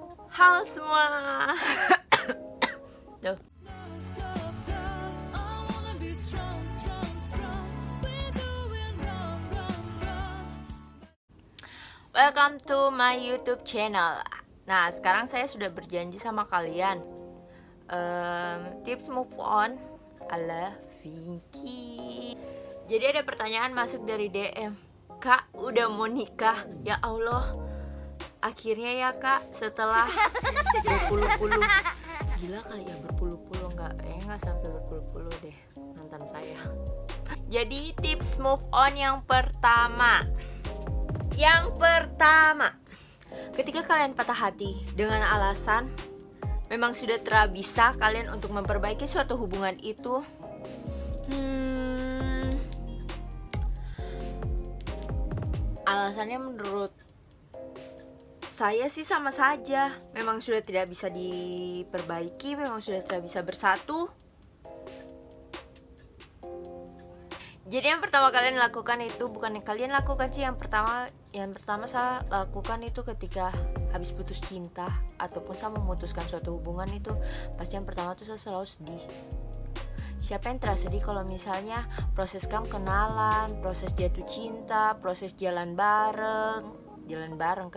Halo semua. Tuh. Welcome to my YouTube channel. Nah, sekarang saya sudah berjanji sama kalian tips move on ala Vinky. Jadi ada pertanyaan masuk dari DM, Kak, udah mau nikah? Ya Allah, akhirnya ya Kak, setelah berpuluh-puluh, gila kali ya berpuluh-puluh, nggak sampai berpuluh-puluh deh mantan saya. Jadi tips move on yang pertama, ketika kalian patah hati dengan alasan memang sudah terabisa kalian untuk memperbaiki suatu hubungan itu, alasannya menurut saya sih sama saja. Memang sudah tidak bisa diperbaiki, memang sudah tidak bisa bersatu. Jadi yang pertama kalian lakukan itu, bukan yang kalian lakukan sih, yang pertama saya lakukan itu ketika habis putus cinta ataupun saya memutuskan suatu hubungan itu, pasti yang pertama tuh saya selalu sedih. Siapa yang terasa sedih kalau misalnya proses kamu kenalan, proses jatuh cinta, proses jalan bareng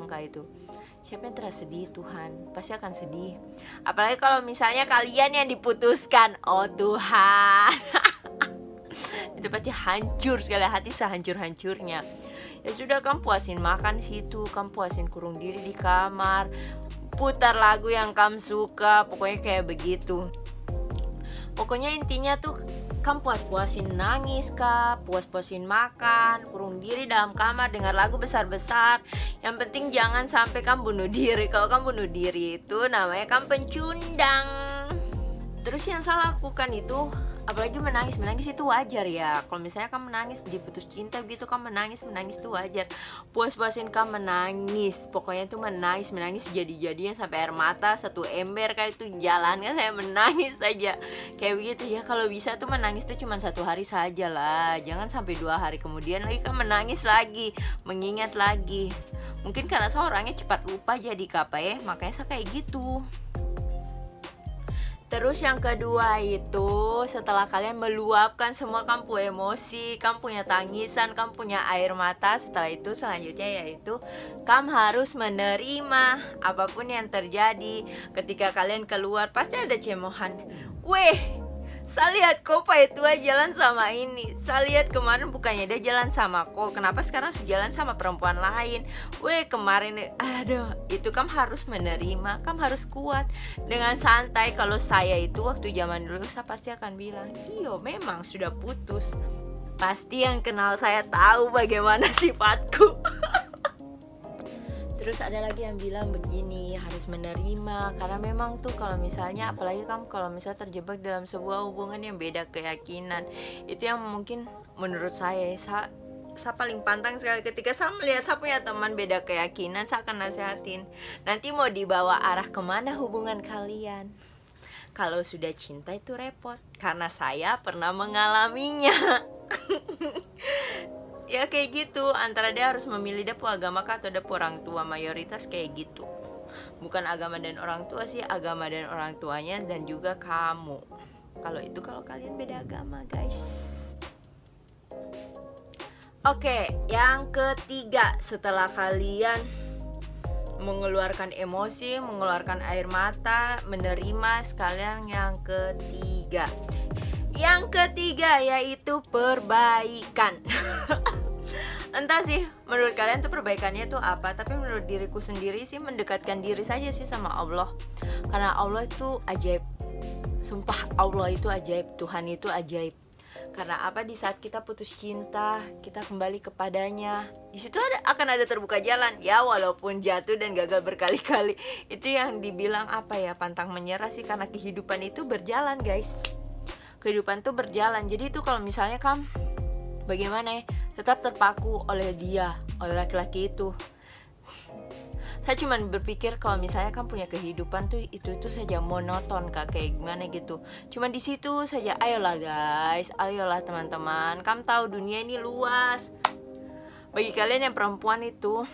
kah itu. Siapa yang terasa sedih? Tuhan pasti akan sedih. Apalagi kalau misalnya kalian yang diputuskan. Oh Tuhan. Itu pasti hancur sekali, hati sehancur-hancurnya. Ya sudah, kamu puasin makan situ, kamu puasin kurung diri di kamar, putar lagu yang kamu suka, pokoknya kayak begitu. Pokoknya intinya tuh kamu puas-puasin nangis kah, puas-puasin makan, kurung diri dalam kamar, dengar lagu besar-besar. Yang penting jangan sampai kamu bunuh diri. Kalau kamu bunuh diri itu namanya kamu pencundang. Terus yang saya lakukan itu, apalagi menangis itu wajar ya. Kalau misalnya kamu menangis diputus cinta gitu, kamu menangis itu wajar. Puas-puasin kamu menangis, pokoknya itu menangis jadi-jadian sampai air mata satu ember kayak itu jalan kan, saya menangis saja kayak begitu ya. Kalau bisa tuh menangis tuh cuma 1 hari saja lah, jangan sampai 2 hari kemudian lagi kamu menangis lagi, mengingat lagi. Mungkin karena saya orangnya cepat lupa jadi ya, makanya saya kayak gitu. Terus yang kedua itu, setelah kalian meluapkan semua kamu emosi, kamu punya tangisan, kamu punya air mata, setelah itu selanjutnya yaitu kamu harus menerima apapun yang terjadi. Ketika kalian keluar pasti ada cemohan. Weh, saya lihat kok Pak itu jalan sama ini, saya lihat kemarin bukannya dia jalan sama kok, kenapa sekarang jalan sama perempuan lain. Weh, kemarin, aduh, itu kamu harus menerima, kamu harus kuat dengan santai. Kalau saya itu waktu zaman dulu, saya pasti akan bilang, iyo memang sudah putus. Pasti yang kenal saya tahu bagaimana sifatku. Terus ada lagi yang bilang begini, harus menerima, karena memang tuh kalau misalnya, apalagi kamu kalau misalnya terjebak dalam sebuah hubungan yang beda keyakinan, itu yang mungkin menurut saya paling pantang sekali. Ketika saya melihat saya punya teman beda keyakinan, saya akan nasihatin, nanti mau dibawa arah kemana hubungan kalian? Kalau sudah cinta itu repot, karena saya pernah mengalaminya. Ya kayak gitu, antara dia harus memilih dia agama kah atau dia orang tua, mayoritas kayak gitu. Bukan agama dan orang tua sih, agama dan orang tuanya dan juga kamu. Kalau kalian beda agama guys. Oke, yang ketiga, setelah kalian mengeluarkan emosi, mengeluarkan air mata, menerima, sekalian yang ketiga yaitu perbaikan. Entah sih menurut kalian tuh perbaikannya tuh apa, tapi menurut diriku sendiri sih mendekatkan diri saja sih sama Allah. Karena Allah itu ajaib. Sumpah Allah itu ajaib, Tuhan itu ajaib. Karena apa, di saat kita putus cinta, kita kembali kepadanya, di situ akan ada terbuka jalan. Ya walaupun jatuh dan gagal berkali-kali. Itu yang dibilang apa ya, pantang menyerah sih, karena kehidupan itu berjalan guys. Kehidupan tuh berjalan. Jadi itu kalau misalnya kamu bagaimana ya, tetap terpaku oleh dia, oleh laki-laki itu. Saya cuma berpikir kalau misalnya kamu punya kehidupan tuh itu saja monoton kak, kayak gimana gitu. Cuma di situ saja. Ayolah guys, ayolah teman-teman. Kamu tahu dunia ini luas. Bagi kalian yang perempuan itu,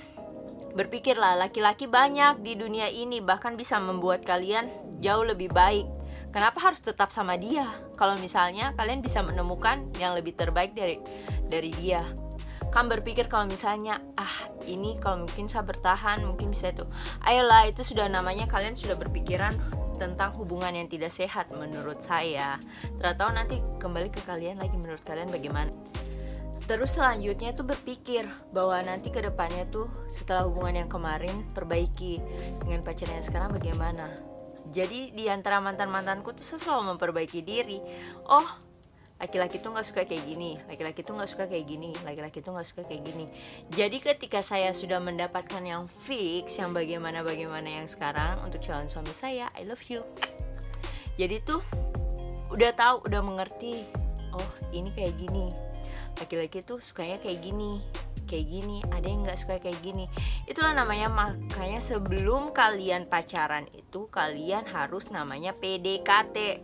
Berpikirlah, laki-laki banyak di dunia ini, bahkan bisa membuat kalian jauh lebih baik. Kenapa harus tetap sama dia? Kalau misalnya kalian bisa menemukan yang lebih terbaik dari dia. Kan berpikir kalau misalnya, ini kalau mungkin saya bertahan, mungkin bisa itu. Ayolah, itu sudah namanya kalian sudah berpikiran tentang hubungan yang tidak sehat menurut saya. Ternyata nanti kembali ke kalian lagi, menurut kalian bagaimana? Terus selanjutnya tuh berpikir bahwa nanti ke depannya tuh setelah hubungan yang kemarin perbaiki dengan pacarnya sekarang bagaimana. Jadi di antara mantan-mantanku tuh saya selalu memperbaiki diri. Oh, laki-laki tuh gak suka kayak gini, laki-laki tuh gak suka kayak gini, laki-laki tuh gak suka kayak gini. Jadi ketika saya sudah mendapatkan yang fix, yang bagaimana yang sekarang untuk calon suami saya, I love you. Jadi tuh udah tahu, udah mengerti. Oh, ini kayak gini. Laki-laki tuh sukanya kayak gini, ada yang gak suka kayak gini. Itulah namanya, makanya sebelum kalian pacaran itu kalian harus namanya PDKT.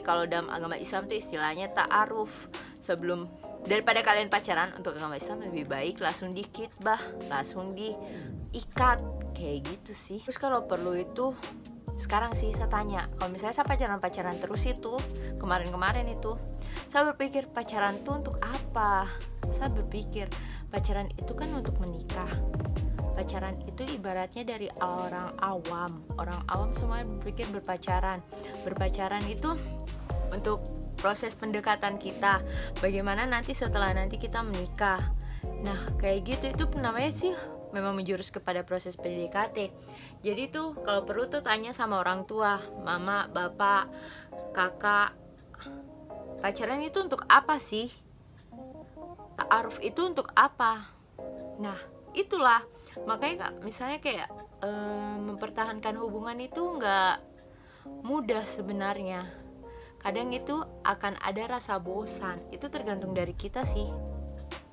Kalau dalam agama Islam tuh istilahnya ta'aruf. Sebelum, daripada kalian pacaran, untuk agama Islam lebih baik langsung dikitbah, langsung diikat, kayak gitu sih. Terus kalau perlu itu, sekarang sih saya tanya, kalau misalnya saya pacaran terus itu, kemarin itu saya berpikir pacaran tuh untuk apa? Saya berpikir pacaran itu kan untuk menikah. Pacaran itu ibaratnya dari orang awam semua berpikir berpacaran itu untuk proses pendekatan kita, bagaimana nanti setelah nanti kita menikah. Nah kayak gitu, itu namanya sih memang menjurus kepada proses PDKT. Jadi tuh kalau perlu tuh tanya sama orang tua, mama, bapak, kakak, pacaran itu untuk apa sih? Ta'aruf itu untuk apa? Nah itulah, makanya misalnya kayak mempertahankan hubungan itu gak mudah sebenarnya. Kadang itu akan ada rasa bosan. Itu tergantung dari kita sih,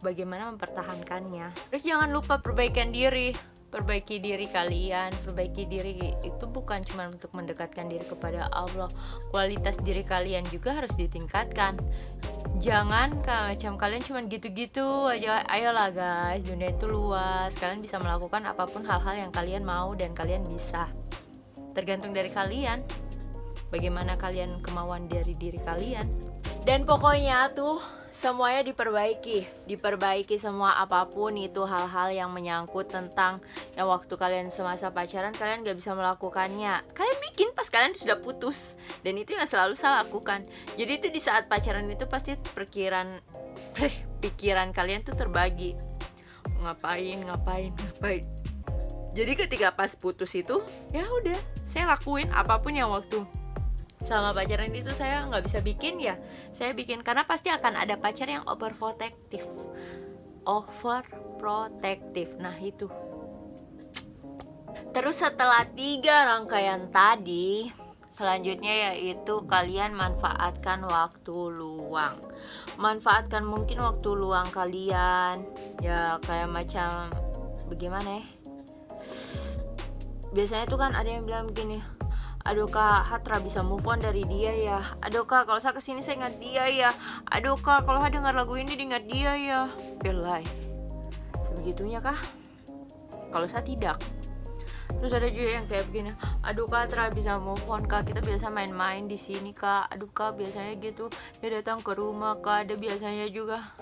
bagaimana mempertahankannya. Terus jangan lupa perbaikan diri. Perbaiki diri kalian. Perbaiki diri itu bukan cuma untuk mendekatkan diri kepada Allah, kualitas diri kalian juga harus ditingkatkan. Jangan macam kalian cuma gitu-gitu aja. Ayolah guys, dunia itu luas, kalian bisa melakukan apapun hal-hal yang kalian mau dan kalian bisa. Tergantung dari kalian, bagaimana kalian, kemauan dari diri kalian. Dan pokoknya tuh semuanya diperbaiki semua, apapun itu hal-hal yang menyangkut tentang yang waktu kalian semasa pacaran kalian gak bisa melakukannya, kalian bikin pas kalian sudah putus. Dan itu yang selalu saya lakukan. Jadi itu di saat pacaran itu pasti pikiran kalian tuh terbagi, ngapain. Jadi ketika pas putus itu ya udah, saya lakuin apapun yang waktu selama pacaran itu saya nggak bisa bikin, ya saya bikin, karena pasti akan ada pacar yang overprotective. Nah itu. Terus setelah 3 rangkaian tadi, selanjutnya yaitu kalian manfaatkan waktu luang. Manfaatkan mungkin waktu luang kalian, ya kayak macam bagaimana ya, biasanya tuh kan ada yang bilang begini, aduh kak, Hatra bisa move on dari dia ya. Aduh kak, kalau saya kesini saya ingat dia ya. Aduh kak, kalau saya dengar lagu ini diingat dia ya. Belai, sebegitunya kah? Kalau saya tidak. Terus ada juga yang kayak begini, aduh kak, Hatra bisa move on kak, kita biasa main-main di sini kak. Aduh kak, biasanya gitu dia datang ke rumah kak. Ada biasanya juga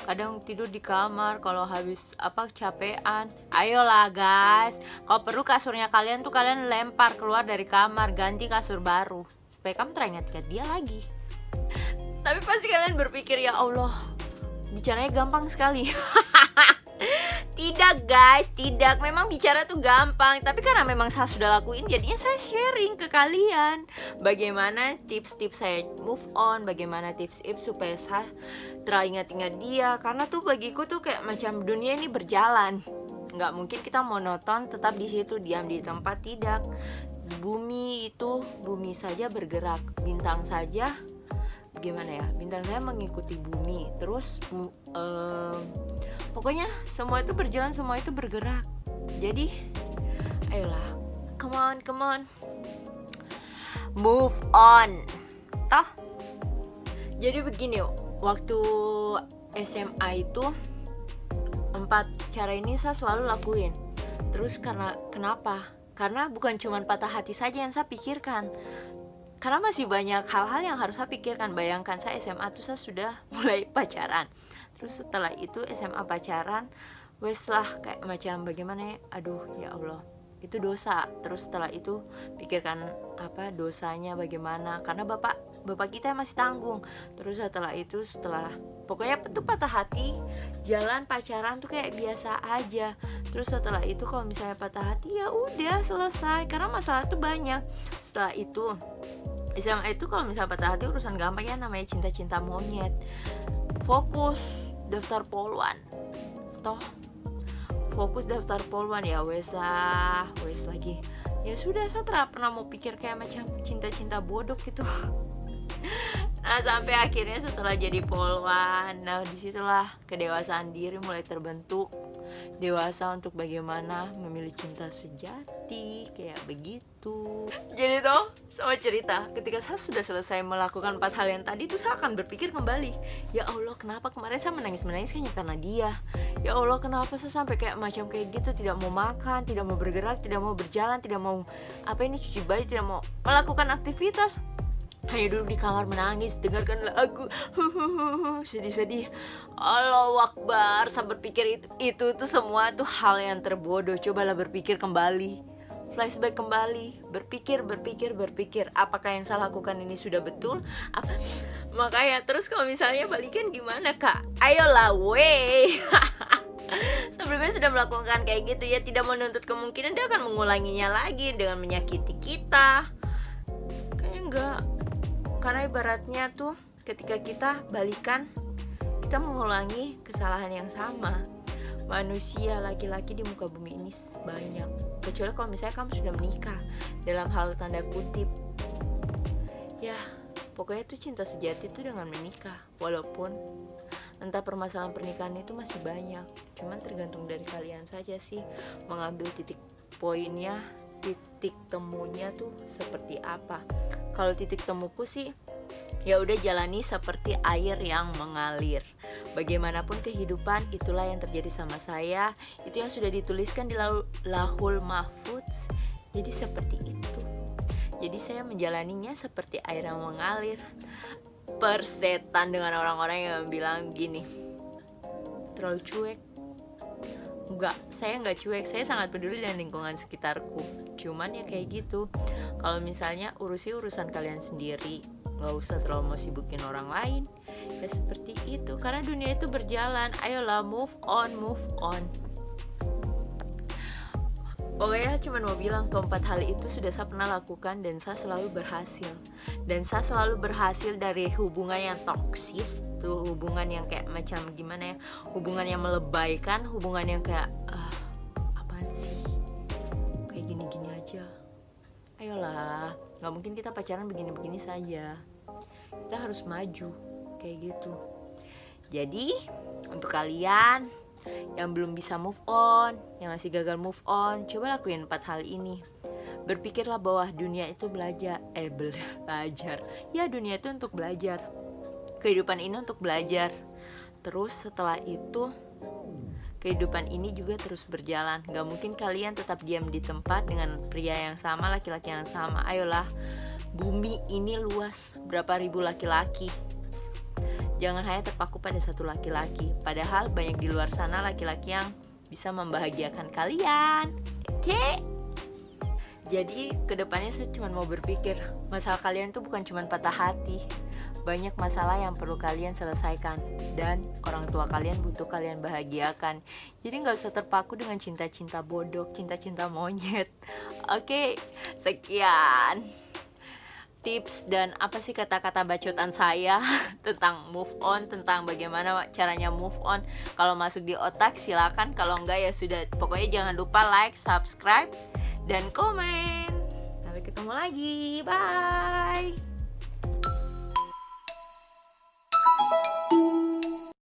kadang tidur di kamar kalau habis capean. Ayolah guys, kalau perlu kasurnya kalian tuh kalian lempar keluar dari kamar, ganti kasur baru supaya kamu teringat dia lagi. Tapi pasti kalian berpikir, ya Allah, bicaranya gampang sekali. Tidak guys, tidak. Memang bicara tuh gampang, tapi karena memang saya sudah lakuin, jadinya saya sharing ke kalian bagaimana tips-tips saya move on, bagaimana tips-tips supaya saya teringat-ingat dia. Karena tuh bagiku tuh kayak macam dunia ini berjalan, nggak mungkin kita monoton tetap di situ diam di tempat. Tidak, bumi saja bergerak, bintang saja gimana ya, bintang saya mengikuti bumi. Terus pokoknya semua itu berjalan, semua itu bergerak. Jadi ayolah, come on, move on toh. Jadi begini, waktu SMA itu 4 cara ini saya selalu lakuin. Terus kenapa? Karena bukan cuma patah hati saja yang saya pikirkan, karena masih banyak hal-hal yang harus saya pikirkan. Bayangkan saya SMA tuh saya sudah mulai pacaran, terus setelah itu SMA pacaran, wes lah kayak macam bagaimana ya, aduh ya Allah, itu dosa. Terus setelah itu pikirkan apa dosanya bagaimana, karena bapak kita masih tanggung. Terus setelah itu, pokoknya itu patah hati, jalan pacaran tuh kayak biasa aja. Terus setelah itu kalau misalnya patah hati ya udah selesai, karena masalah tuh banyak. Setelah itu SMA itu kalau misalnya patah hati urusan gampang ya, namanya cinta-cinta monyet. Fokus daftar poluan, toh fokus daftar poluan ya wes lagi. Ya sudah, saya tidak pernah mau pikir kayak macam cinta-cinta bodoh gitu. Nah sampai akhirnya setelah jadi polwan, nah disitulah kedewasaan diri mulai terbentuk. Dewasa untuk bagaimana memilih cinta sejati, kayak begitu. Jadi toh sama cerita, ketika saya sudah selesai melakukan 4 hal yang tadi tuh, saya akan berpikir kembali, ya Allah kenapa kemarin saya menangis hanya karena dia. Ya Allah kenapa saya sampai kayak macam kayak gitu, tidak mau makan, tidak mau bergerak, tidak mau berjalan, tidak mau cuci baju, tidak mau melakukan aktivitas, hanya duduk di kamar menangis, dengarkan lagu, sedih-sedih. Allahu Akbar. Saya berpikir itu tuh semua tuh hal yang terbodoh. Cobalah berpikir kembali, flashback kembali, berpikir, apakah yang saya lakukan ini sudah betul? Makanya terus kalau misalnya balikan gimana kak? Ayolah weh. Sebelumnya sudah melakukan kayak gitu ya, tidak menuntut kemungkinan dia akan mengulanginya lagi dengan menyakiti kita. Kayaknya enggak. Karena ibaratnya tuh ketika kita balikan, kita mengulangi kesalahan yang sama. Manusia laki-laki di muka bumi ini banyak, kecuali kalau misalnya kamu sudah menikah, dalam hal tanda kutip. Ya pokoknya tuh cinta sejati itu dengan menikah. Walaupun entah permasalahan pernikahan itu masih banyak, cuman tergantung dari kalian saja sih mengambil titik poinnya, titik temunya tuh seperti apa. Kalau titik temuku sih ya udah jalani seperti air yang mengalir. Bagaimanapun kehidupan, itulah yang terjadi sama saya. Itu yang sudah dituliskan di Lauhul Mahfuz. Jadi seperti itu. Jadi saya menjalaninya seperti air yang mengalir. Persetan dengan orang-orang yang bilang gini, terlalu cuek. Enggak, saya enggak cuek, saya sangat peduli dengan lingkungan sekitarku. Cuman ya kayak gitu, kalau misalnya urusan kalian sendiri, gak usah terlalu mau sibukin orang lain. Ya seperti itu, karena dunia itu berjalan. Ayolah move on. Pokoknya cuma mau bilang, keempat hal itu sudah saya pernah lakukan dan saya selalu berhasil. Dan saya selalu berhasil dari hubungan yang toksis, tuh hubungan yang kayak macam gimana ya, hubungan yang melebaikan, hubungan yang kayak apaan sih, kayak gini-gini aja. Ayolah, gak mungkin kita pacaran begini-begini saja. Kita harus maju, kayak gitu. Jadi untuk kalian yang belum bisa move on, yang masih gagal move on, coba lakuin 4 hal ini. Berpikirlah bahwa dunia itu belajar. Ya dunia itu untuk belajar. Kehidupan ini untuk belajar. Terus setelah itu, kehidupan ini juga terus berjalan. Gak mungkin kalian tetap diam di tempat dengan pria yang sama, laki-laki yang sama. Ayolah, bumi ini luas, berapa ribu laki-laki. Jangan hanya terpaku pada satu laki-laki. Padahal banyak di luar sana laki-laki yang bisa membahagiakan kalian. Oke? Jadi kedepannya saya cuma mau berpikir, masalah kalian tuh bukan cuma patah hati. Banyak masalah yang perlu kalian selesaikan. Dan orang tua kalian butuh kalian bahagiakan. Jadi gak usah terpaku dengan cinta-cinta bodoh, cinta-cinta monyet. Oke, sekian tips dan apa sih kata-kata bacotan saya tentang move on, tentang bagaimana caranya move on. Kalau masuk di otak silakan, kalau enggak ya sudah. Pokoknya jangan lupa like, subscribe, dan komen. Sampai ketemu lagi, bye.